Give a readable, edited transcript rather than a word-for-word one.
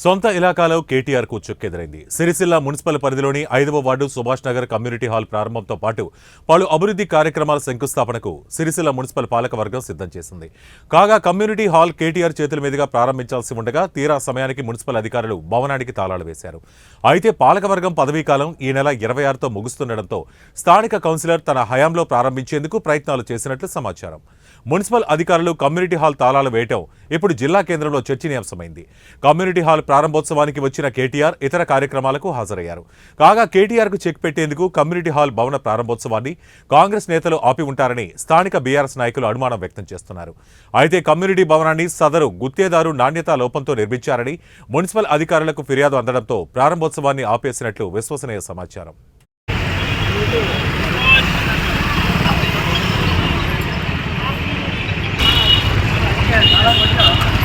సొంత ఇలాకాలో కేటీఆర్కు చుక్కెదురైంది. సిరిసిల్ల మున్సిపల్ పరిధిలోని 5వ ward Subhash Nagar community hall ప్రారంభంతో పాటు పలు అభివృద్ధి కార్యక్రమాల శంకుస్థాపనకు సిరిసిల్ల మున్సిపల్ పాలకవర్గం సిద్ధం చేసింది. కాగా కమ్యూనిటీ హాల్ కేటీఆర్ చేతుల మీదుగా ప్రారంభించాల్సి ఉండగా తీరా సమయానికి మున్సిపల్ అధికారులు భవనానికి తాళాలు వేశారు. అయితే పాలకవర్గం పదవీకాలం ఈ నెల 26తో ముగుస్తుండటంతో స్థానిక కౌన్సిలర్ తన హయాంలో ప్రారంభించేందుకు ప్రయత్నాలు చేసినట్లు సమాచారం. మున్సిపల్ అధికారులు కమ్యూనిటీ హాల్ తాళాలు వేయటం ఇప్పుడు జిల్లా కేంద్రంలో చర్చనీయాంశమైంది. కమ్యూనిటీ హాల్ ప్రారంభోత్సవానికి వచ్చిన కేటీఆర్ ఇతర కార్యక్రమాలకు హాజరయ్యారు. కాగా కేటీఆర్కు చెక్ పెట్టేందుకు కమ్యూనిటీ హాల్ భవన ప్రారంభోత్సవాన్ని కాంగ్రెస్ నేతలు ఆపి ఉంటారని స్థానిక బీఆర్ఎస్ నాయకులు అనుమానం వ్యక్తం చేస్తున్నారు. అయితే కమ్యూనిటీ భవనాన్ని సదరు గుత్తేదారు నాణ్యతా లోపంతో నిర్మించారని మున్సిపల్ అధికారులకు ఫిర్యాదు అందడంతో ప్రారంభోత్సవాన్ని ఆపేసినట్లు విశ్వసనీయ సమాచారం. Gracias.